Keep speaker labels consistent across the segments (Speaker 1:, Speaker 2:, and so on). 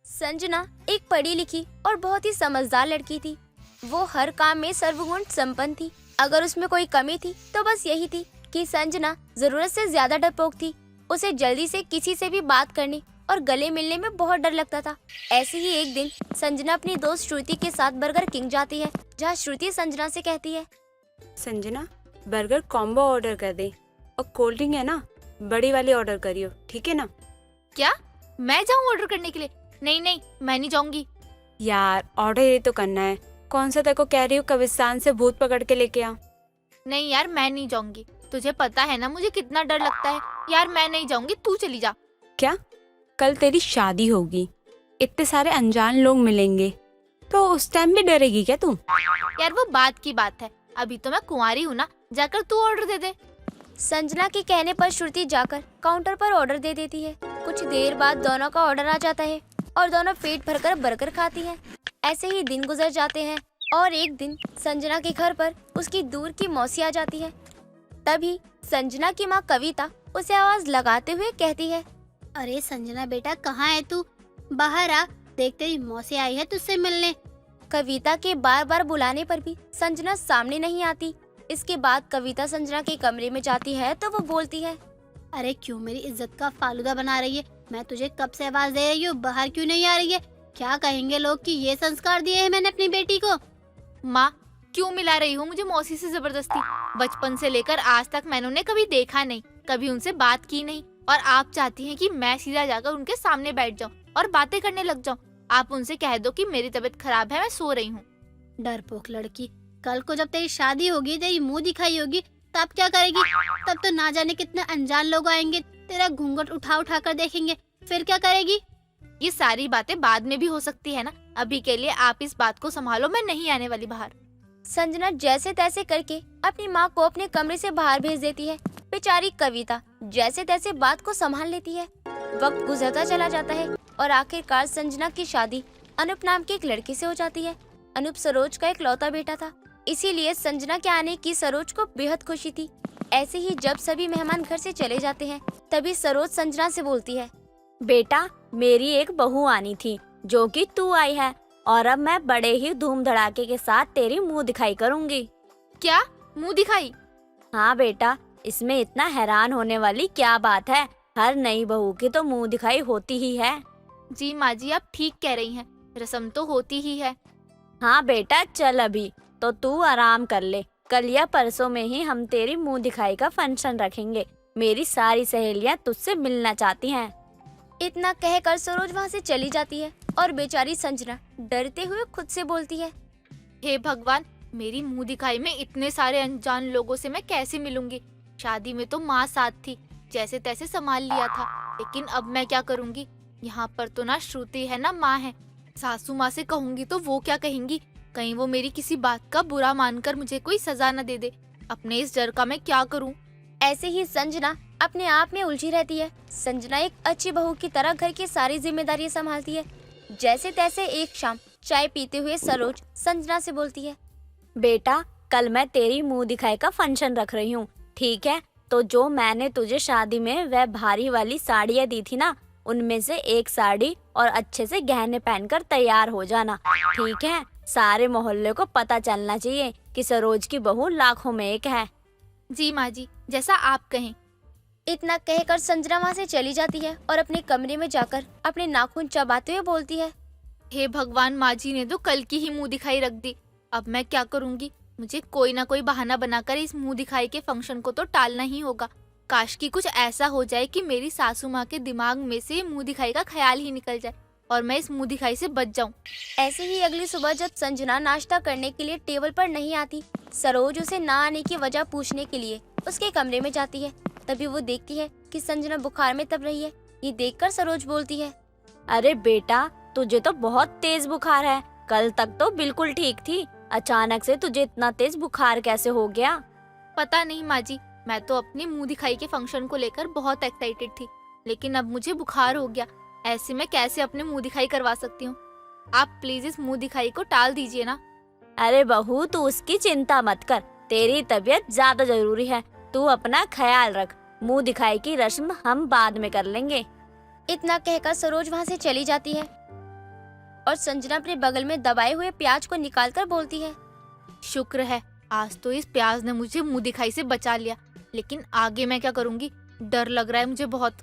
Speaker 1: संजना एक पढ़ी लिखी और बहुत ही समझदार लड़की थी। वो हर काम में सर्वगुण संपन्न थी। अगर उसमें कोई कमी थी तो बस यही थी कि संजना जरूरत से ज्यादा डरपोक थी। उसे जल्दी से किसी से भी बात करने और गले मिलने में बहुत डर लगता था। ऐसे ही एक दिन संजना अपनी दोस्त श्रुति के साथ बर्गर किंग जाती है, जहाँ श्रुति संजना से कहती है,
Speaker 2: संजना बर्गर कॉम्बो ऑर्डर कर दे और कोल्ड ड्रिंक है ना बड़ी वाली ऑर्डर करियो, ठीक है ना?
Speaker 3: क्या मैं जाऊँ ऑर्डर करने के लिए? नहीं नहीं, मैं नहीं जाऊंगी।
Speaker 2: यार ऑर्डर ये तो करना है। कौन सा तेरे को कह रही हूँ कब्रिस्तान से भूत पकड़ के लेके आ।
Speaker 3: नहीं यार, मैं नहीं जाऊंगी। तुझे पता है ना मुझे कितना डर लगता है। यार मैं नहीं जाऊंगी, तू चली जा।
Speaker 2: क्या? कल तेरी शादी होगी, इतने सारे अनजान लोग मिलेंगे, तो उस टाइम भी डरेगी क्या तू?
Speaker 3: यार वो बात की बात है, अभी तो मैं कुंवारी हूँ ना। जाकर तू ऑर्डर दे दे।
Speaker 1: संजना के कहने पर श्रुति जाकर काउंटर पर ऑर्डर दे देती है। कुछ देर बाद दोनों का ऑर्डर आ जाता है और दोनों पेट भरकर बर्गर खाती हैं। ऐसे ही दिन गुजर जाते हैं और एक दिन संजना के घर पर उसकी दूर की मौसी आ जाती है। तभी संजना की माँ कविता उसे आवाज लगाते हुए कहती है,
Speaker 4: अरे संजना बेटा, कहाँ है तू? बाहर आ, देख तेरी मौसी आई है तुझसे मिलने।
Speaker 1: कविता के बार बार बुलाने पर भी संजना सामने नहीं आती। इसके बाद कविता संजना के कमरे में जाती है तो वो बोलती है,
Speaker 4: अरे क्यों मेरी इज्जत का फालूदा बना रही है? मैं तुझे कब से आवाज दे रही हूँ, बाहर क्यों नहीं आ रही है? क्या कहेंगे लोग कि ये संस्कार दिए हैं मैंने अपनी बेटी को?
Speaker 3: माँ क्यों मिला रही हूँ मुझे मौसी से जबरदस्ती? बचपन से लेकर आज तक मैंने उन्हें कभी देखा नहीं, कभी उनसे बात की नहीं, और आप चाहती हैं कि मैं सीधा जाकर उनके सामने बैठ जाऊँ और बातें करने लग जाऊँ। आप उनसे कह दो कि मेरी तबीयत खराब है, मैं सो रही हूँ।
Speaker 4: डरपोक लड़की, कल को जब तेरी शादी होगी, तेरी मुंह दिखाई होगी, तब क्या करेगी? तब तो ना जाने कितने अनजान लोग आएंगे, तेरा घूंघट उठा उठा कर देखेंगे, फिर क्या करेगी?
Speaker 3: ये सारी बातें बाद में भी हो सकती है ना, अभी के लिए आप इस बात को संभालो, मैं नहीं आने वाली बाहर।
Speaker 1: संजना जैसे तैसे करके अपनी माँ को अपने कमरे से बाहर भेज देती है। बेचारी कविता जैसे तैसे बात को संभाल लेती है। वक्त गुजरता चला जाता है और आखिरकार संजना की शादी अनूप नाम के एक लड़के से हो जाती है। अनूप सरोज का एक लौता बेटा था, इसीलिए संजना के आने की सरोज को बेहद खुशी थी। ऐसे ही जब सभी मेहमान घर से चले जाते हैं, तभी सरोज संजना से बोलती है,
Speaker 5: बेटा मेरी एक बहू आनी थी जो कि तू आई है, और अब मैं बड़े ही धूम धड़ाके के साथ तेरी मुंह दिखाई करूंगी।
Speaker 3: क्या मुंह दिखाई?
Speaker 5: हाँ बेटा, इसमें इतना हैरान होने वाली क्या बात है? हर नई बहू की तो मुंह दिखाई होती ही है।
Speaker 3: जी माँ जी, आप ठीक कह रही हैं, रस्म तो होती ही है।
Speaker 5: हाँ बेटा चल, अभी तो तू आराम कर ले। कल या परसों में ही हम तेरी मुंह दिखाई का फंक्शन रखेंगे। मेरी सारी सहेलियाँ तुझसे मिलना चाहती हैं।
Speaker 1: इतना कहकर सरोज वहाँ से चली जाती है और बेचारी संजना डरते हुए खुद से बोलती है,
Speaker 3: हे भगवान, मेरी मुंह दिखाई में इतने सारे अनजान लोगों से मैं कैसे मिलूंगी? शादी में तो माँ साथ थी, जैसे तैसे संभाल लिया था, लेकिन अब मैं क्या करूंगी? यहाँ पर तो ना श्रुति है ना माँ है। सासू माँ से कहूंगी तो वो क्या कहेंगी? कहीं वो मेरी किसी बात का बुरा मानकर मुझे कोई सजा न दे दे। अपने इस डर का मैं क्या करूँ?
Speaker 1: ऐसे ही संजना अपने आप में उलझी रहती है। संजना एक अच्छी बहू की तरह घर की सारी जिम्मेदारियां संभालती है। जैसे तैसे एक शाम चाय पीते हुए सरोज संजना से बोलती है,
Speaker 5: बेटा कल मैं तेरी मुंह दिखाई का फंक्शन रख रही हूँ, ठीक है? तो जो मैंने तुझे शादी में वह भारी वाली साड़ियाँ दी थी ना, उनमें से एक साड़ी और अच्छे से गहने पहनकर तैयार हो जाना, ठीक है? सारे मोहल्ले को पता चलना चाहिए कि सरोज की बहू लाखों में एक है।
Speaker 3: जी माँ जी, जैसा आप कहें।
Speaker 1: इतना कहकर संजना वहाँ से चली जाती है और अपने कमरे में जाकर अपने नाखून चबाते हुए बोलती है,
Speaker 3: हे भगवान, माँ जी ने तो कल की ही मुंह दिखाई रख दी। अब मैं क्या करूँगी? मुझे कोई ना कोई बहाना बनाकर इस मुंह दिखाई के फंक्शन को तो टालना ही होगा। काश कि कुछ ऐसा हो जाए कि मेरी सासू माँ के दिमाग में से मुंह दिखाई का ख्याल ही निकल जाए और मैं इस मुंह दिखाई से बच जाऊं।
Speaker 1: ऐसे ही अगली सुबह जब संजना नाश्ता करने के लिए टेबल पर नहीं आती, सरोज उसे ना आने की वजह पूछने के लिए उसके कमरे में जाती है। तभी वो देखती है कि संजना बुखार में तप रही है। ये देखकर सरोज बोलती है,
Speaker 5: अरे बेटा तुझे तो बहुत तेज बुखार है, कल तक तो बिल्कुल ठीक थी, अचानक से तुझे इतना तेज बुखार कैसे हो गया?
Speaker 3: पता नहीं माँ जी, मैं तो अपनी मुंह दिखाई के फंक्शन को लेकर बहुत एक्साइटेड थी, लेकिन अब मुझे बुखार हो गया। ऐसे में कैसे अपने मुंह दिखाई करवा सकती हूँ? आप प्लीज इस मुंह दिखाई को टाल दीजिए ना।
Speaker 5: अरे बहू तू उसकी चिंता मत कर, तेरी तबीयत ज्यादा जरूरी है, तू अपना ख्याल रख। मुंह दिखाई की रस्म हम बाद में कर लेंगे।
Speaker 1: इतना कहकर सरोज वहाँ से चली जाती है। और संजना अपने बगल में दबाए हुए प्याज को निकालकर बोलती है।
Speaker 3: शुक्र है आज तो इस प्याज ने मुझे मुंह दिखाई से बचा लिया, लेकिन आगे मैं क्या करूंगी, डर लग रहा है मुझे बहुत।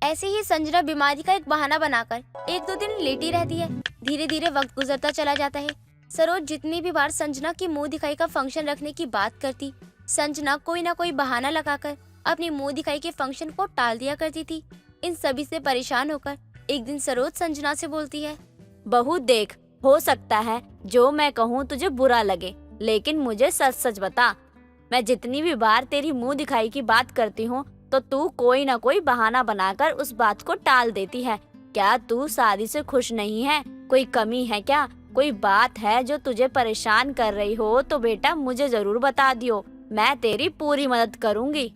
Speaker 1: ऐसे ही संजना बीमारी का एक बहाना बनाकर 1-2 दिन लेटी रहती है। धीरे धीरे वक्त गुजरता चला जाता है। सरोज जितनी भी बार संजना की मुंह दिखाई का फंक्शन रखने की बात करती, संजना कोई ना कोई बहाना लगाकर अपनी मुंह दिखाई के फंक्शन को टाल दिया करती थी। इन सभी से परेशान होकर एक दिन सरोज संजना से बोलती है।
Speaker 5: बहू देख, हो सकता है जो मैं कहूँ तुझे बुरा लगे, लेकिन मुझे सच सच बता, मैं जितनी भी बार तेरी मुंह दिखाई की बात करती हूँ तो तू कोई ना कोई बहाना बनाकर उस बात को टाल देती है। क्या तू शादी से खुश नहीं है? कोई कमी है क्या? कोई बात है जो तुझे परेशान कर रही हो तो बेटा मुझे जरूर बता दियो, मैं तेरी पूरी मदद करूँगी।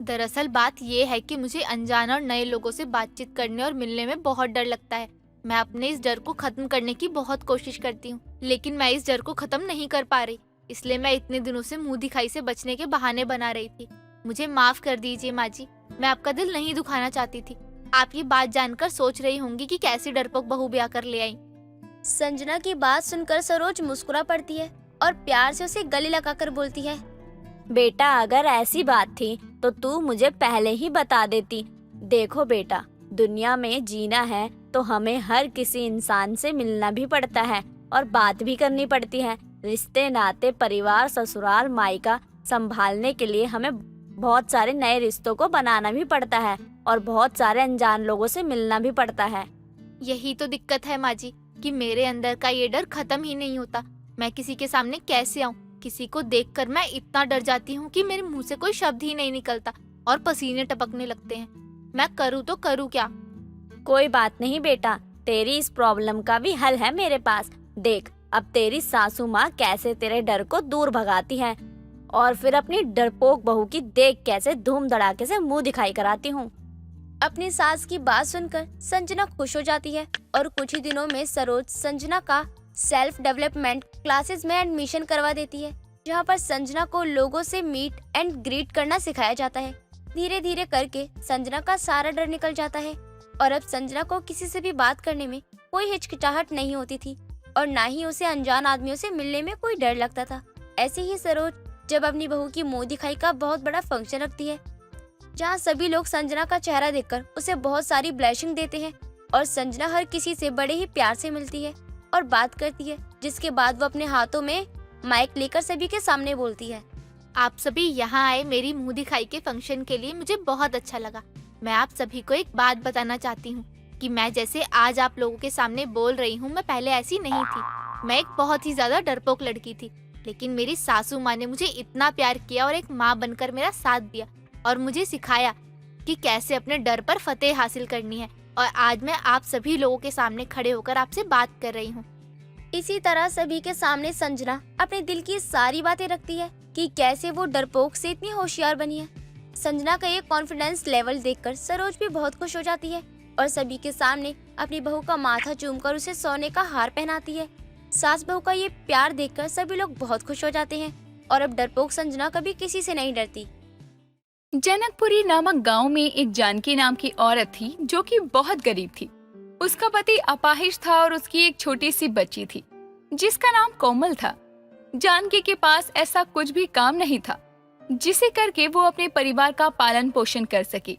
Speaker 3: दरअसल बात ये है कि मुझे अनजान और नए लोगों से बातचीत करने और मिलने में बहुत डर लगता है। मैं अपने इस डर को खत्म करने की बहुत कोशिश करती हूँ, लेकिन मैं इस डर को खत्म नहीं कर पा रही। इसलिए मैं इतने दिनों से मुंह दिखाई से बचने के बहाने बना रही थी। मुझे माफ कर दीजिए माँ जी, मैं आपका दिल नहीं दुखाना चाहती थी। आप ये बात जानकर सोच रही होंगी कि कैसी डरपोक बहू ब्याह कर ले आई।
Speaker 1: संजना की बात सुनकर सरोज मुस्कुरा पड़ती है और प्यार से उसे गले लगाकर बोलती है।
Speaker 5: बेटा अगर ऐसी बात थी तो तू मुझे पहले ही बता देती। देखो बेटा, दुनिया में जीना है तो हमें हर किसी इंसान से मिलना भी पड़ता है और बात भी करनी पड़ती है। रिश्ते नाते, परिवार, ससुराल, मायका संभालने के लिए हमें बहुत सारे नए रिश्तों को बनाना भी पड़ता है और बहुत सारे अनजान लोगों से मिलना भी पड़ता है।
Speaker 3: यही तो दिक्कत है माँ जी कि मेरे अंदर का ये डर खत्म ही नहीं होता। मैं किसी के सामने कैसे आऊँ? किसी को देखकर मैं इतना डर जाती हूँ कि मेरे मुंह से कोई शब्द ही नहीं निकलता और पसीने टपकने लगते हैं। मैं करूँ तो करूँ क्या?
Speaker 5: कोई बात नहीं बेटा, तेरी इस प्रॉब्लम का भी हल है मेरे पास। देख, अब तेरी सासू माँ कैसे तेरे डर को दूर भगाती है और फिर अपनी डरपोक बहू की देख कैसे धूम धड़ाके से मुंह दिखाई कराती हूँ।
Speaker 1: अपनी सास की बात सुनकर संजना खुश हो जाती है और कुछ ही दिनों में सरोज संजना का सेल्फ डेवलपमेंट क्लासेस में एडमिशन करवा देती है, जहाँ पर संजना को लोगों से मीट एंड ग्रीट करना सिखाया जाता है। धीरे धीरे करके संजना का सारा डर निकल जाता है और अब संजना को किसी से भी बात करने में कोई हिचकिचाहट नहीं होती थी और ना ही उसे अनजान आदमियों से मिलने में कोई डर लगता था। ऐसे ही सरोज जब अपनी बहू की मुंह दिखाई का बहुत बड़ा फंक्शन रखती है, जहाँ सभी लोग संजना का चेहरा देखकर उसे बहुत सारी ब्लेसिंग देते हैं और संजना हर किसी से बड़े ही प्यार से मिलती है और बात करती है, जिसके बाद वो अपने हाथों में माइक लेकर सभी के सामने बोलती है।
Speaker 3: आप सभी यहाँ आए मेरी मुंह दिखाई के फंक्शन के लिए, मुझे बहुत अच्छा लगा। मैं आप सभी को एक बात बताना चाहती हूँ कि मैं जैसे आज आप लोगों के सामने बोल रही हूँ, मैं पहले ऐसी नहीं थी। मैं एक बहुत ही ज्यादा डरपोक लड़की थी, लेकिन मेरी सासू माँ ने मुझे इतना प्यार किया और एक माँ बनकर मेरा साथ दिया और मुझे सिखाया कि कैसे अपने डर पर फतेह हासिल करनी है। और आज मैं आप सभी लोगों के सामने खड़े होकर आपसे बात कर रही हूँ।
Speaker 1: इसी तरह सभी के सामने संजना अपने दिल की सारी बातें रखती है कि कैसे वो डरपोक से इतनी होशियार बनी है। संजना का ये कॉन्फिडेंस लेवल देखकर सरोज भी बहुत खुश हो जाती है और सभी के सामने अपनी बहू का माथा चूमकर उसे सोने का हार पहनाती है। सास बहू का ये प्यार देखकर सभी लोग बहुत खुश हो जाते हैं और अब डरपोक संजना कभी किसी से नहीं डरती।
Speaker 6: जनकपुरी नामक गांव में एक जानकी नाम की औरत थी जो कि बहुत गरीब थी। उसका पति अपाहिज था और उसकी एक छोटी सी बच्ची थी जिसका नाम कोमल था। जानकी के पास ऐसा कुछ भी काम नहीं था जिसे करके वो अपने परिवार का पालन पोषण कर सके।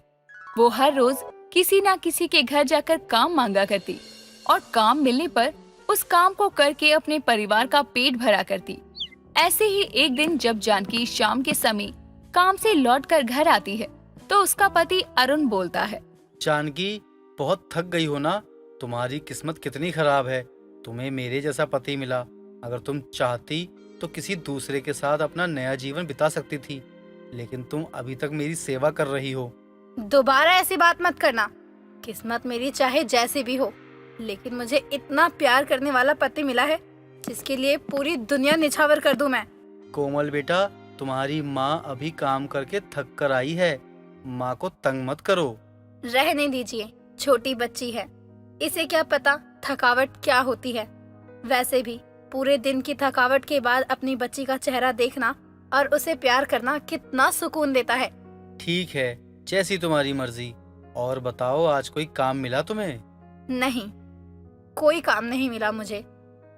Speaker 6: वो हर रोज किसी ना किसी के घर जाकर काम मांगा करती और काम मिलने पर उस काम को करके अपने परिवार का पेट भरा करती। ऐसे ही एक दिन जब जानकी शाम के समय काम से लौटकर घर आती है तो उसका पति अरुण बोलता है,
Speaker 7: जानकी बहुत थक गई हो ना? तुम्हारी किस्मत कितनी खराब है, तुम्हें मेरे जैसा पति मिला। अगर तुम चाहती तो किसी दूसरे के साथ अपना नया जीवन बिता सकती थी, लेकिन तुम अभी तक मेरी सेवा कर रही हो।
Speaker 8: दोबारा ऐसी बात मत करना। किस्मत मेरी चाहे जैसी भी हो, लेकिन मुझे इतना प्यार करने वाला पति मिला है जिसके लिए पूरी दुनिया निछावर कर दूं मैं।
Speaker 7: कोमल बेटा, तुम्हारी माँ अभी काम करके थक कर आई है, माँ को तंग मत करो।
Speaker 8: रहने दीजिए, छोटी बच्ची है, इसे क्या पता थकावट क्या होती है। वैसे भी पूरे दिन की थकावट के बाद अपनी बच्ची का चेहरा देखना और उसे प्यार करना कितना सुकून देता है।
Speaker 7: ठीक है, जैसी तुम्हारी मर्जी। और बताओ, आज कोई काम मिला तुम्हें?
Speaker 8: नहीं, कोई काम नहीं मिला मुझे।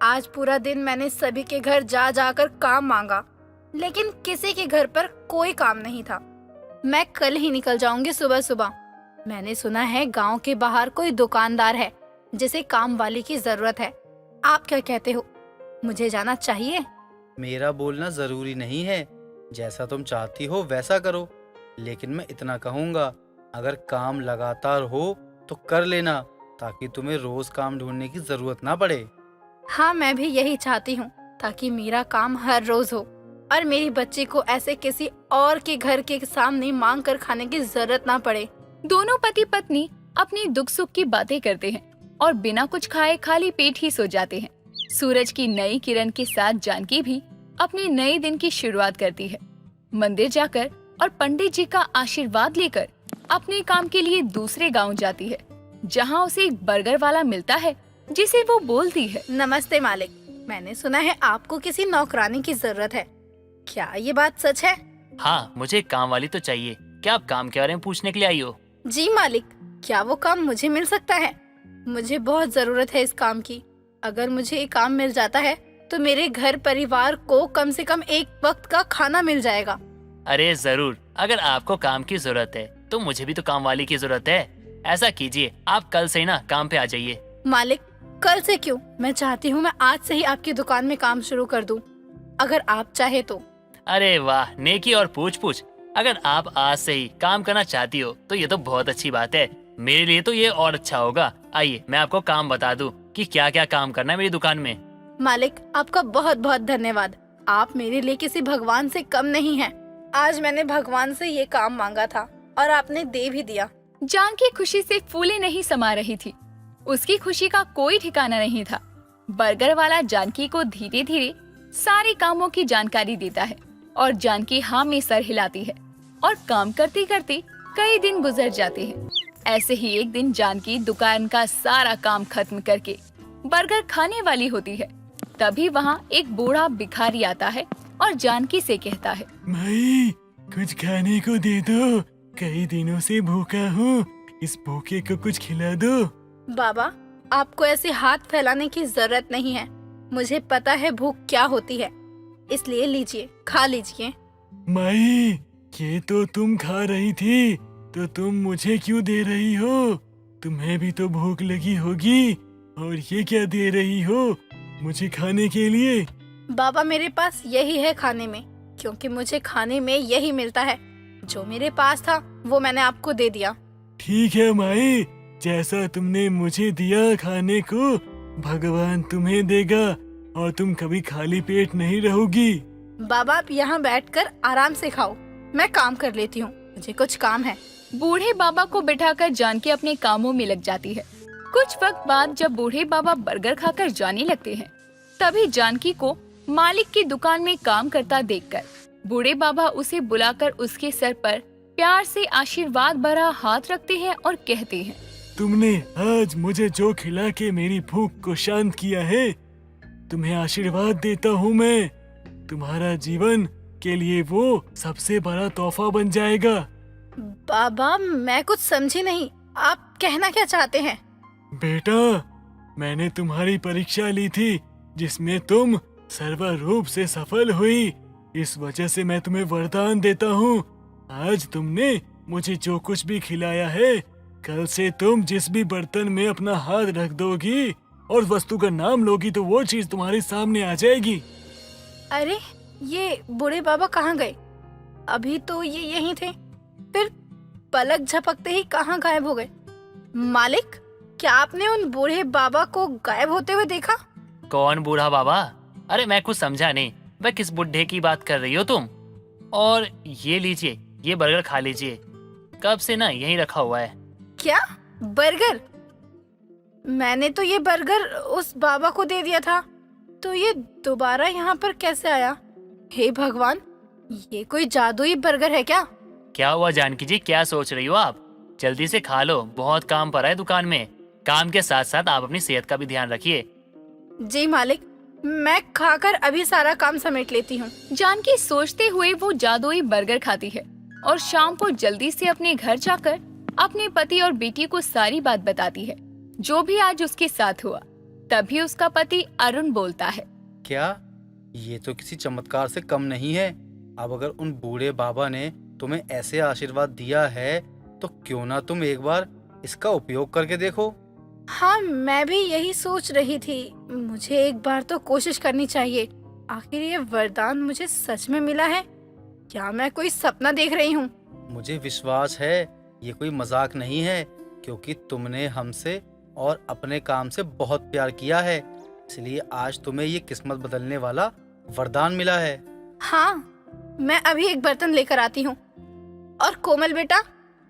Speaker 8: आज पूरा दिन मैंने सभी के घर जा जाकर काम मांगा, लेकिन किसी के घर पर कोई काम नहीं था। मैं कल ही निकल जाऊंगी सुबह सुबह। मैंने सुना है गांव के बाहर कोई दुकानदार है जिसे काम वाली की जरूरत है। आप क्या कहते हो, मुझे जाना चाहिए?
Speaker 7: मेरा बोलना जरूरी नहीं है, जैसा तुम चाहती हो वैसा करो, लेकिन मैं इतना कहूँगा, अगर काम लगातार हो तो कर लेना, ताकि तुम्हें रोज काम ढूंढने की जरूरत ना पड़े।
Speaker 8: हाँ, मैं भी यही चाहती हूँ, ताकि मेरा काम हर रोज हो और मेरी बच्ची को ऐसे किसी और के घर के सामने मांग कर खाने की जरूरत ना पड़े।
Speaker 6: दोनों पति पत्नी अपनी दुख सुख की बातें करते हैं और बिना कुछ खाए खाली पेट ही सो जाते हैं। सूरज की नई किरण के साथ जानकी भी अपने नए दिन की शुरुआत करती है। मंदिर जाकर और पंडित जी का आशीर्वाद लेकर अपने काम के लिए दूसरे गांव जाती है, जहां उसे एक बर्गर वाला मिलता है, जिसे वो बोलती है,
Speaker 8: नमस्ते मालिक, मैंने सुना है आपको किसी नौकरानी की जरूरत है। क्या ये बात सच है?
Speaker 9: हाँ, मुझे एक काम वाली तो चाहिए। क्या आप काम के बारे में पूछने के लिए आई हो?
Speaker 8: जी मालिक, क्या वो काम मुझे मिल सकता है? मुझे बहुत जरूरत है इस काम की। अगर मुझे ये काम मिल जाता है तो मेरे घर परिवार को कम से कम एक वक्त का खाना मिल जाएगा।
Speaker 9: अरे जरूर, अगर आपको काम की जरूरत है तो मुझे भी तो काम वाली की जरूरत है। ऐसा कीजिए, आप कल से ही ना काम पे आ जाइए।
Speaker 8: मालिक, कल से क्यों? मैं चाहती हूँ मैं आज से ही आपकी दुकान में काम शुरू कर दूँ, अगर आप चाहे तो।
Speaker 9: अरे वाह, नेकी और पूछ पूछ। अगर आप आज से ही काम करना चाहती हो तो ये तो बहुत अच्छी बात है। मेरे लिए तो ये और अच्छा होगा। आइए मैं आपको काम बता दूं कि क्या क्या काम करना है मेरी दुकान में।
Speaker 8: मालिक, आपका बहुत बहुत धन्यवाद। आप मेरे लिए किसी भगवान से कम नहीं हैं। आज मैंने भगवान से ये काम मांगा था और आपने दे भी दिया।
Speaker 6: जानकी खुशी से फूले नहीं समा रही थी। उसकी खुशी का कोई ठिकाना नहीं था। बर्गर वाला जानकी को धीरे धीरे सारे कामों की जानकारी देता है और जानकी हाँ में सर हिलाती है और काम करते करते कई दिन गुजर जाते हैं। ऐसे ही एक दिन जानकी दुकान का सारा काम खत्म करके बर्गर खाने वाली होती है। तभी वहाँ एक बूढ़ा भिखारी आता है और जानकी से कहता है,
Speaker 10: भाई कुछ खाने को दे दो, कई दिनों से भूखा हूँ, इस भूखे को कुछ खिला दो।
Speaker 8: बाबा, आपको ऐसे हाथ फैलाने की जरूरत नहीं है। मुझे पता है भूख क्या होती है, इसलिए लीजिए, खा लीजिए।
Speaker 10: माई, ये तो तुम खा रही थी, तो तुम मुझे क्यों दे रही हो? तुम्हें भी तो भूख लगी होगी, और ये क्या दे रही हो मुझे खाने के लिए?
Speaker 8: बाबा, मेरे पास यही है खाने में, क्योंकि मुझे खाने में यही मिलता है। जो मेरे पास था वो मैंने आपको दे दिया।
Speaker 10: ठीक है माई, जैसा तुमने मुझे दिया खाने को, भगवान तुम्हें देगा और तुम कभी खाली पेट नहीं रहोगी।
Speaker 8: बाबा, आप यहाँ बैठकर आराम से खाओ, मैं काम कर लेती हूँ, मुझे कुछ काम है।
Speaker 6: बूढ़े बाबा को बिठाकर जानकी अपने कामों में लग जाती है। कुछ वक्त बाद जब बूढ़े बाबा बर्गर खाकर जाने लगते हैं, तभी जानकी को मालिक की दुकान में काम करता देखकर बूढ़े बाबा उसे बुलाकर उसके सर पर प्यार से आशीर्वाद भरा हाथ रखते हैं और कहते हैं,
Speaker 10: तुमने आज मुझे जो खिला के मेरी भूख को शांत किया है, तुम्हें आशीर्वाद देता हूँ मैं। तुम्हारा जीवन के लिए वो सबसे बड़ा तोहफा बन जाएगा।
Speaker 8: बाबा, मैं कुछ समझी नहीं, आप कहना क्या चाहते हैं?
Speaker 10: बेटा, मैंने तुम्हारी परीक्षा ली थी जिसमें तुम सर्व रूप से सफल हुई। इस वजह से मैं तुम्हें वरदान देता हूँ, आज तुमने मुझे जो कुछ भी खिलाया है, कल से तुम जिस भी बर्तन में अपना हाथ रख दोगी और वस्तु का नाम लोगी तो वो चीज तुम्हारे सामने आ जाएगी।
Speaker 8: अरे, ये बूढ़े बाबा कहाँ गए? अभी तो ये यहीं थे, फिर पलक झपकते ही कहाँ गायब हो गए? मालिक, क्या आपने उन बूढ़े बाबा को गायब होते हुए देखा?
Speaker 9: कौन बूढ़ा बाबा? अरे मैं कुछ समझा नहीं, वह किस बुढ़े की बात कर रही हो तुम? और ये लीजिए, ये बर्गर खा लीजिए, कब से ना यहीं रखा हुआ है।
Speaker 8: क्या बर्गर? मैंने तो ये बर्गर उस बाबा को दे दिया था, तो ये दोबारा यहाँ पर कैसे आया? हे भगवान, ये कोई जादुई बर्गर है क्या?
Speaker 9: क्या हुआ जानकी जी, क्या सोच रही हो आप? जल्दी से खा लो, बहुत काम पड़ा है दुकान में। काम के साथ साथ आप अपनी सेहत का भी ध्यान रखिए।
Speaker 8: जी मालिक, मैं खाकर अभी सारा काम समेट लेती हूँ।
Speaker 6: जानकी सोचते हुए वो जादुई बर्गर खाती है और शाम को जल्दी से अपने घर जाकर अपने पति और बेटी को सारी बात बताती है, जो भी आज उसके साथ हुआ। तभी उसका पति अरुण बोलता है।
Speaker 7: क्या ये तो किसी चमत्कार से कम नहीं है। अब अगर उन बूढ़े बाबा ने तुम्हें ऐसे आशीर्वाद दिया है तो क्यों ना तुम एक बार इसका उपयोग करके देखो।
Speaker 8: हाँ, मैं भी यही सोच रही थी। मुझे एक बार तो कोशिश करनी चाहिए। आखिर ये वरदान मुझे सच में मिला है या मैं कोई सपना देख रही हूँ?
Speaker 7: मुझे विश्वास है ये कोई मजाक नहीं है, क्योंकि तुमने हमसे और अपने काम से बहुत प्यार किया है, इसलिए आज तुम्हें ये किस्मत बदलने वाला वरदान मिला है।
Speaker 8: हाँ, मैं अभी एक बर्तन लेकर आती हूँ। और कोमल बेटा,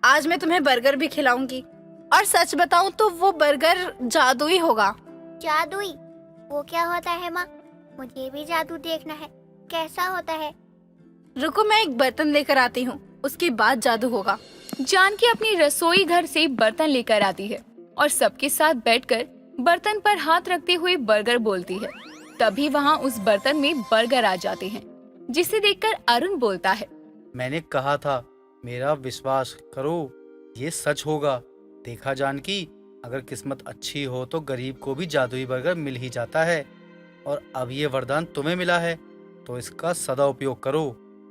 Speaker 8: आज मैं तुम्हें बर्गर भी खिलाऊंगी। और सच बताऊं तो वो बर्गर जादुई होगा।
Speaker 1: जादुई? वो क्या होता है माँ? मुझे भी जादू देखना है, कैसा होता है?
Speaker 8: रुको, मैं एक बर्तन लेकर आती हूँ, उसके बाद जादू होगा।
Speaker 6: जानकी अपनी रसोई घर से बर्तन लेकर आती है और सबके साथ बैठकर बर्तन पर हाथ रखते हुए बर्गर बोलती है। तभी वहाँ उस बर्तन में बर्गर आ जाते हैं, जिसे देखकर अरुण बोलता है।
Speaker 7: मैंने कहा था, मेरा विश्वास करो, ये सच होगा। देखा जानकी, अगर किस्मत अच्छी हो तो गरीब को भी जादुई बर्गर मिल ही जाता है। और अब ये वरदान तुम्हें मिला है तो इसका सदा उपयोग करो।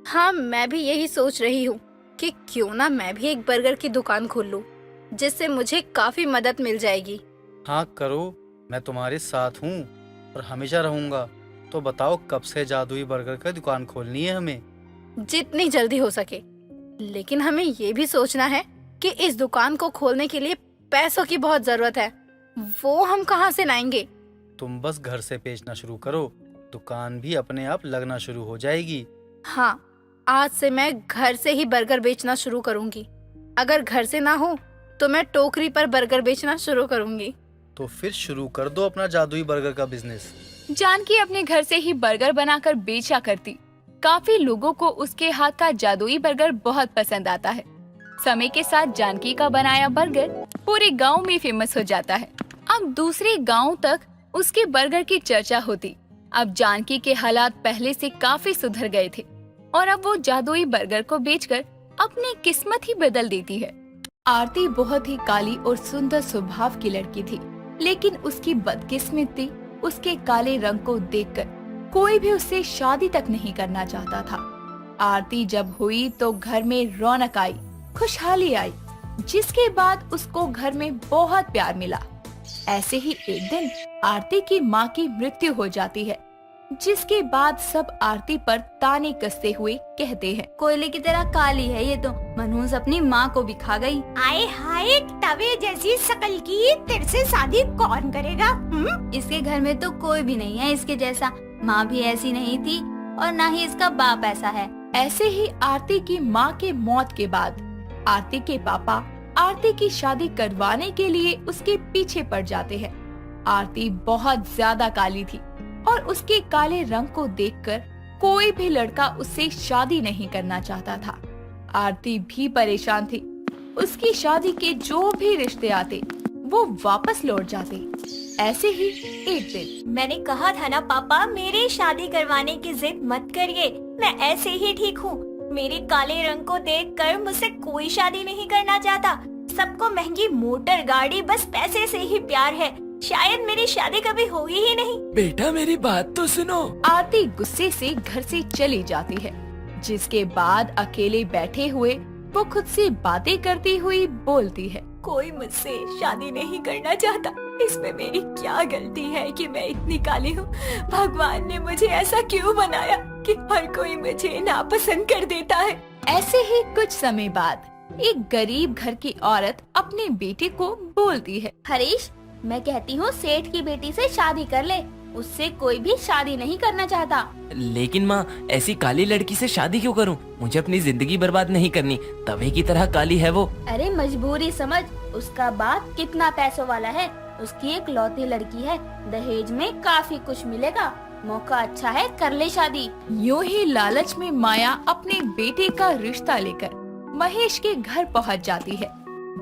Speaker 8: हाँ, मैं भी यही सोच रही हूँ कि क्यों ना मैं भी एक बर्गर की दुकान खोल लूँ, जिससे मुझे काफी मदद मिल जाएगी।
Speaker 7: हाँ करो, मैं तुम्हारे साथ हूँ और हमेशा रहूंगा। तो बताओ, कब से जादुई बर्गर की दुकान खोलनी है हमें?
Speaker 8: जितनी जल्दी हो सके। लेकिन हमें ये भी सोचना है कि इस दुकान को खोलने के लिए पैसों की बहुत जरूरत है। वो हम कहाँ से लाएंगे?
Speaker 7: तुम बस घर से बेचना शुरू करो, दुकान भी अपने आप लगना शुरू हो जाएगी।
Speaker 8: हाँ, आज से मैं घर से ही बर्गर बेचना शुरू करूंगी। अगर घर से ना हो तो मैं टोकरी पर बर्गर बेचना शुरू करूंगी।
Speaker 7: तो फिर शुरू कर दो अपना जादुई बर्गर का बिजनेस।
Speaker 6: जानकी अपने घर से ही बर्गर बनाकर बेचा करती। काफी लोगों को उसके हाथ का जादुई बर्गर बहुत पसंद आता है। समय के साथ जानकी का बनाया बर्गर पूरे गांव में फेमस हो जाता है। अब दूसरे गांव तक उसके बर्गर की चर्चा होती। अब जानकी के हालात पहले से काफी सुधर गए थे और अब वो जादुई बर्गर को बेचकर अपनी किस्मत ही बदल देती है। आरती बहुत ही काली और सुंदर स्वभाव की लड़की थी, लेकिन उसकी बदकिस्मती उसके काले रंग को देखकर कोई भी उससे शादी तक नहीं करना चाहता था। आरती जब हुई तो घर में रौनक आई, खुशहाली आई, जिसके बाद उसको घर में बहुत प्यार मिला। ऐसे ही एक दिन आरती की माँ की मृत्यु हो जाती है, जिसके बाद सब आरती पर ताने कसते हुए कहते हैं,
Speaker 5: कोयले की तरह काली है ये तो, मनहूस अपनी माँ को भी खा गई।
Speaker 11: आए हाय, तवे जैसी शकल की तेरे से शादी कौन करेगा?
Speaker 5: इसके घर में तो कोई भी नहीं है इसके जैसा। माँ भी ऐसी नहीं थी और ना ही इसका बाप ऐसा है।
Speaker 6: ऐसे ही आरती की माँ के मौत के बाद आरती के पापा आरती की शादी करवाने के लिए उसके पीछे पड़ जाते हैं। आरती बहुत ज्यादा काली थी और उसके काले रंग को देखकर कोई भी लड़का उससे शादी नहीं करना चाहता था। आरती भी परेशान थी। उसकी शादी के जो भी रिश्ते आते वो वापस लौट जाते। ऐसे ही एक दिन,
Speaker 11: मैंने कहा था ना पापा, मेरी शादी करवाने की जिद मत करिए, मैं ऐसे ही ठीक हूँ। मेरे काले रंग को देखकर मुझसे कोई शादी नहीं करना चाहता। सबको महंगी मोटर गाड़ी, बस पैसे से ही प्यार है। शायद मेरी शादी कभी होगी ही नहीं।
Speaker 10: बेटा मेरी बात तो सुनो।
Speaker 6: आरती गुस्से से घर से चली जाती है, जिसके बाद अकेले बैठे हुए वो खुद से बातें करती हुई बोलती है,
Speaker 11: कोई मुझसे शादी नहीं करना चाहता। इसमें मेरी क्या गलती है कि मैं इतनी काली हूँ? भगवान ने मुझे ऐसा क्यों बनाया कि हर कोई मुझे नापसंद कर देता है?
Speaker 6: ऐसे ही कुछ समय बाद एक गरीब घर की औरत अपने बेटे को बोलती है,
Speaker 5: हरीश, मैं कहती हूँ सेठ की बेटी से शादी कर ले, उससे कोई भी शादी नहीं करना चाहता।
Speaker 12: लेकिन माँ, ऐसी काली लड़की से शादी क्यों करूँ? मुझे अपनी जिंदगी बर्बाद नहीं करनी, तवे की तरह काली है वो।
Speaker 5: अरे मजबूरी समझ, उसका बाप कितना पैसों वाला है, उसकी एक लौती लड़की है, दहेज में काफी कुछ मिलेगा, मौका अच्छा है, कर ले शादी।
Speaker 6: यूं ही लालच में माया अपने बेटे का रिश्ता लेकर महेश के घर पहुंच जाती है,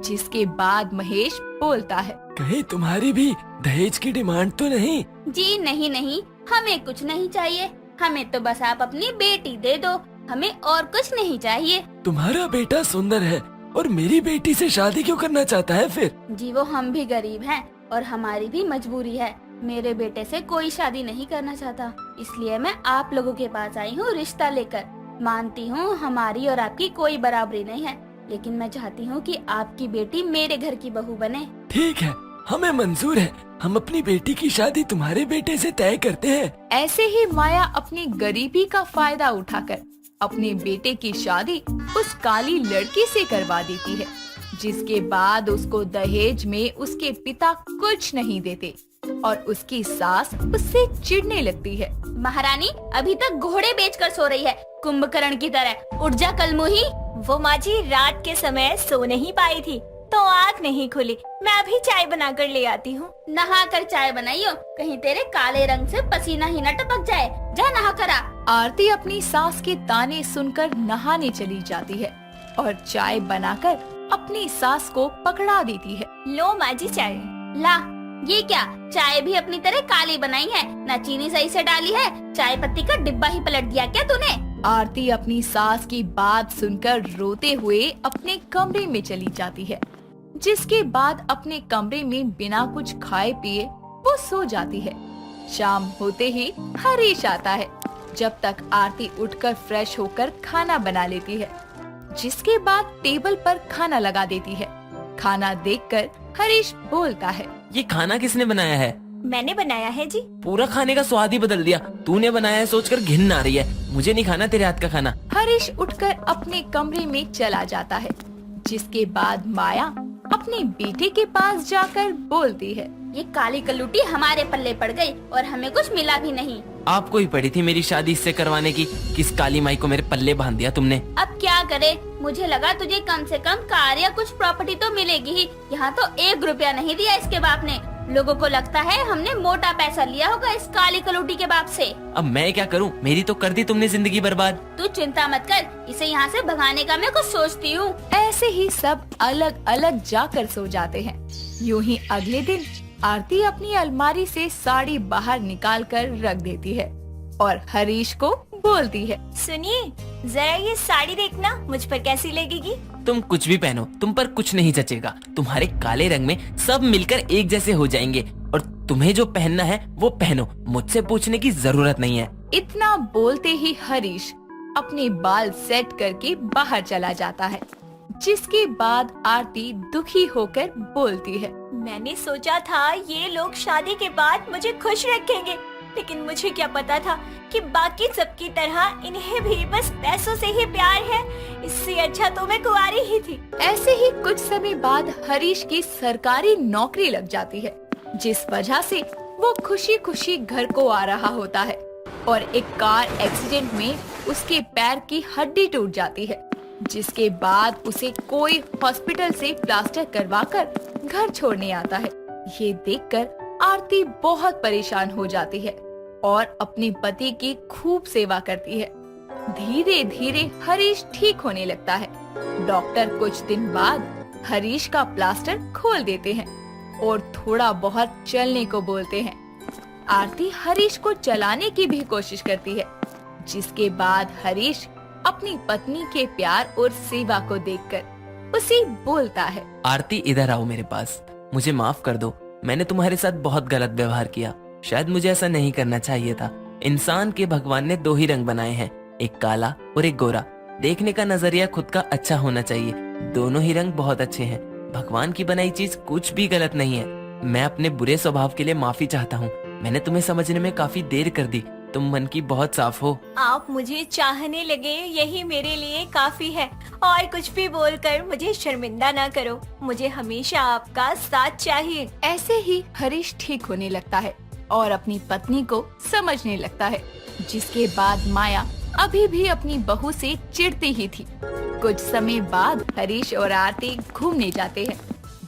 Speaker 6: जिसके बाद महेश बोलता है,
Speaker 10: कहीं तुम्हारी भी दहेज की डिमांड तो नहीं?
Speaker 5: जी नहीं नहीं, हमें कुछ नहीं चाहिए, हमें तो बस आप अपनी बेटी दे दो, हमें और कुछ नहीं चाहिए।
Speaker 10: तुम्हारा बेटा सुंदर है और मेरी बेटी से शादी क्यों करना चाहता है फिर?
Speaker 5: जी वो हम भी गरीब हैं और हमारी भी मजबूरी है, मेरे बेटे से कोई शादी नहीं करना चाहता, इसलिए मैं आप लोगों के पास आई हूँ रिश्ता लेकर। मानती हूँ हमारी और आपकी कोई बराबरी नहीं है, लेकिन मैं चाहती हूँ कि आपकी बेटी मेरे घर की बहू बने।
Speaker 12: ठीक है, हमें मंजूर है। हम अपनी बेटी की शादी तुम्हारे बेटे से तय करते हैं।
Speaker 6: ऐसे ही माया अपनी गरीबी का फायदा उठाकर अपने बेटे की शादी उस काली लड़की से करवा देती है, जिसके बाद उसको दहेज में उसके पिता कुछ नहीं देते और उसकी सास उससे चिढ़ने लगती है।
Speaker 5: महारानी अभी तक घोड़े बेचकर सो रही है, कुंभकर्ण की तरह। उठ जा कलमुही।
Speaker 11: वो माँ जी रात के समय सो नहीं पाई थी तो आँख नहीं खुली। मैं अभी चाय बना कर ले आती हूँ।
Speaker 5: नहा कर चाय बनाइयो, कहीं तेरे काले रंग से पसीना ही न टपक जाए। जा नहा कर आ।
Speaker 6: आरती अपनी सास के ताने सुनकर नहाने चली जाती है और चाय बनाकर अपनी सास को पकड़ा देती है।
Speaker 11: लो माँ जी चाय।
Speaker 5: ला, ये क्या, चाय भी अपनी तरह काली बनाई है, न चीनी सही से डाली है, चाय पत्ती का डिब्बा ही पलट दिया क्या तूने?
Speaker 6: आरती अपनी सास की बात सुनकर रोते हुए अपने कमरे में चली जाती है, जिसके बाद अपने कमरे में बिना कुछ खाए पिए वो सो जाती है। शाम होते ही हरीश आता है, जब तक आरती उठकर फ्रेश होकर खाना बना लेती है, जिसके बाद टेबल पर खाना लगा देती है। खाना देखकर हरीश बोलता है,
Speaker 12: ये खाना किसने बनाया है?
Speaker 11: मैंने बनाया है जी।
Speaker 12: पूरा खाने का स्वाद ही बदल दिया। तूने बनाया है सोचकर घिन आ रही है। मुझे नहीं खाना तेरे हाथ का खाना।
Speaker 6: हरीश उठकर अपने कमरे में चला जाता है, जिसके बाद माया अपने बेटे के पास जाकर बोलती है,
Speaker 5: ये काली कलूटी हमारे पल्ले पड़ गई और हमें कुछ मिला भी नहीं।
Speaker 12: आपको ही पड़ी थी मेरी शादी इससे करवाने की। किस काली माई को मेरे पल्ले बांध दिया तुमने?
Speaker 5: अब क्या करे, मुझे लगा तुझे कम से कम कार या कुछ प्रॉपर्टी तो मिलेगी ही। यहाँ तो 1 रुपया नहीं दिया इसके बाप ने। लोगों को लगता है हमने मोटा पैसा लिया होगा इस काली कलूटी के बाप से।
Speaker 12: अब मैं क्या करूं? मेरी तो कर दी तुमने जिंदगी बर्बाद।
Speaker 5: तू चिंता मत कर, इसे यहाँ से भगाने का मैं कुछ सोचती हूँ।
Speaker 6: ऐसे ही सब अलग अलग जाकर सो जाते हैं। यूं ही अगले दिन आरती अपनी अलमारी से साड़ी बाहर निकाल कर रख देती है और हरीश को बोलती है,
Speaker 11: सुनिए जरा ये साड़ी देखना मुझ पर कैसी लगेगी।
Speaker 12: तुम कुछ भी पहनो, तुम पर कुछ नहीं जचेगा। तुम्हारे काले रंग में सब मिलकर एक जैसे हो जाएंगे और तुम्हें जो पहनना है वो पहनो, मुझसे पूछने की जरूरत नहीं है।
Speaker 6: इतना बोलते ही हरीश अपने बाल सेट करके बाहर चला जाता है, जिसके बाद आरती दुखी होकर बोलती है,
Speaker 11: मैंने सोचा था ये लोग शादी के बाद मुझे खुश रखेंगे, लेकिन मुझे क्या पता था कि बाकी सबकी तरह इन्हें भी बस पैसों से ही प्यार है। इससे अच्छा तो मैं कुंवारी ही थी।
Speaker 6: ऐसे ही कुछ समय बाद हरीश की सरकारी नौकरी लग जाती है, जिस वजह से वो खुशी खुशी घर को आ रहा होता है और एक कार एक्सीडेंट में उसके पैर की हड्डी टूट जाती है, जिसके बाद उसे कोई हॉस्पिटल से प्लास्टर करवाकर घर छोड़ने आता है। ये देखकर आरती बहुत परेशान हो जाती है और अपने पति की खूब सेवा करती है। धीरे धीरे हरीश ठीक होने लगता है। डॉक्टर कुछ दिन बाद हरीश का प्लास्टर खोल देते हैं और थोड़ा बहुत चलने को बोलते हैं। आरती हरीश को चलाने की भी कोशिश करती है, जिसके बाद हरीश अपनी पत्नी के प्यार और सेवा को देखकर उसे बोलता है,
Speaker 12: आरती इधर आओ मेरे पास। मुझे माफ कर दो, मैंने तुम्हारे साथ बहुत गलत व्यवहार किया। शायद मुझे ऐसा नहीं करना चाहिए था। इंसान के भगवान ने 2 ही रंग बनाए हैं, एक काला और एक गोरा। देखने का नजरिया खुद का अच्छा होना चाहिए। दोनों ही रंग बहुत अच्छे हैं। भगवान की बनाई चीज कुछ भी गलत नहीं है। मैं अपने बुरे स्वभाव के लिए माफी चाहता हूँ। मैंने तुम्हें समझने में काफी देर कर दी। तुम मन की बहुत साफ हो।
Speaker 11: आप मुझे चाहने लगे यही मेरे लिए काफी है। और कुछ भी बोलकर मुझे शर्मिंदा ना करो। मुझे हमेशा आपका साथ चाहिए।
Speaker 6: ऐसे ही हरीश ठीक होने लगता है और अपनी पत्नी को समझने लगता है, जिसके बाद माया अभी भी अपनी बहू से चिढ़ती ही थी। कुछ समय बाद हरीश और आरती घूमने जाते हैं,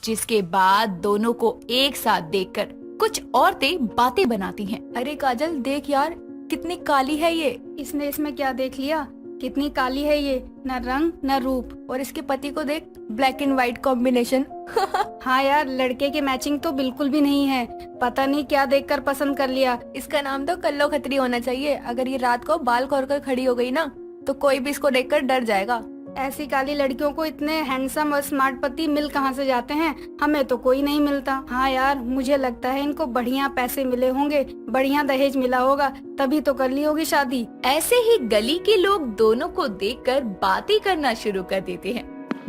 Speaker 6: जिसके बाद दोनों को एक साथ देखकर कुछ औरतें बातें बनाती हैं।
Speaker 2: अरे काजल देख यार, कितनी काली है ये।
Speaker 8: इसने इसमें क्या देख लिया? कितनी काली है ये, न रंग न रूप।
Speaker 2: और इसके पति को देख, ब्लैक एंड व्हाइट कॉम्बिनेशन।
Speaker 8: हाँ यार, लड़के की मैचिंग तो बिल्कुल भी नहीं है। पता नहीं क्या देखकर पसंद कर लिया।
Speaker 2: इसका नाम तो कल्लो खत्री होना चाहिए। अगर ये रात को बाल खोल कर खड़ी हो गई ना, तो कोई भी इसको देखकर डर जाएगा।
Speaker 8: ऐसी काली लड़कियों को इतने हैंडसम और स्मार्ट पति मिल कहाँ से जाते हैं? हमें तो कोई नहीं मिलता। हाँ यार, मुझे लगता है इनको बढ़िया पैसे मिले होंगे, बढ़िया दहेज मिला होगा, तभी तो कर ली होगी शादी।
Speaker 6: ऐसे ही गली के लोग दोनों को देखकर बातें करना शुरू कर देते हैं,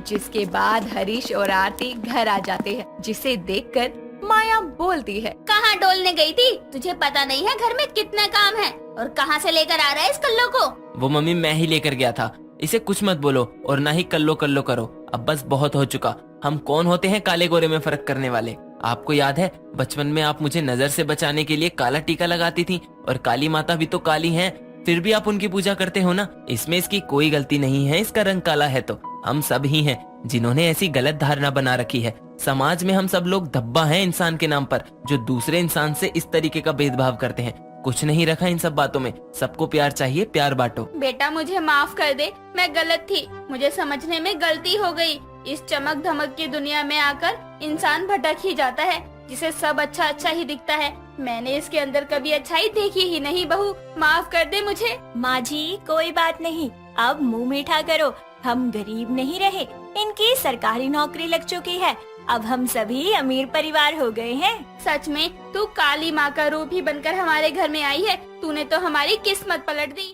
Speaker 6: जिसके बाद हरीश और आरती घर आ जाते हैं, जिसे देखकर माया बोलती है,
Speaker 5: कहाँ डोलने गई थी? तुझे पता नहीं है घर में कितने काम है और कहाँ से लेकर आ रहा है इस कल्लो को?
Speaker 12: वो मम्मी मैं ही लेकर गया था। इसे कुछ मत बोलो और ना ही कल्लो कल्लो करो। अब बस बहुत हो चुका। हम कौन होते हैं काले गोरे में फर्क करने वाले? आपको याद है बचपन में आप मुझे नजर से बचाने के लिए काला टीका लगाती थी, और काली माता भी तो काली हैं, फिर भी आप उनकी पूजा करते हो ना। इसमें इसकी कोई गलती नहीं है, इसका रंग काला है तो हम सब ही हैं जिन्होंने ऐसी गलत धारणा बना रखी है। समाज में हम सब लोग धब्बा हैं इंसान के नाम पर, जो दूसरे इंसान से इस तरीके का भेदभाव करते हैं। कुछ नहीं रखा इन सब बातों में। सबको प्यार चाहिए, प्यार बांटो।
Speaker 2: बेटा मुझे माफ कर दे, मैं गलत थी, मुझे समझने में गलती हो गई। इस चमक धमक की दुनिया में आकर इंसान भटक ही जाता है, जिसे सब अच्छा अच्छा ही दिखता है। मैंने इसके अंदर कभी अच्छाई देखी ही नहीं। बहू माफ कर दे मुझे।
Speaker 11: माँ जी कोई बात नहीं, अब मुंह मीठा करो। हम गरीब नहीं रहे, इनकी सरकारी नौकरी लग चुकी है। अब हम सभी अमीर परिवार हो गए हैं।
Speaker 2: सच में तू काली माँ का रूप ही बनकर हमारे घर में आई है। तूने तो हमारी किस्मत पलट दी।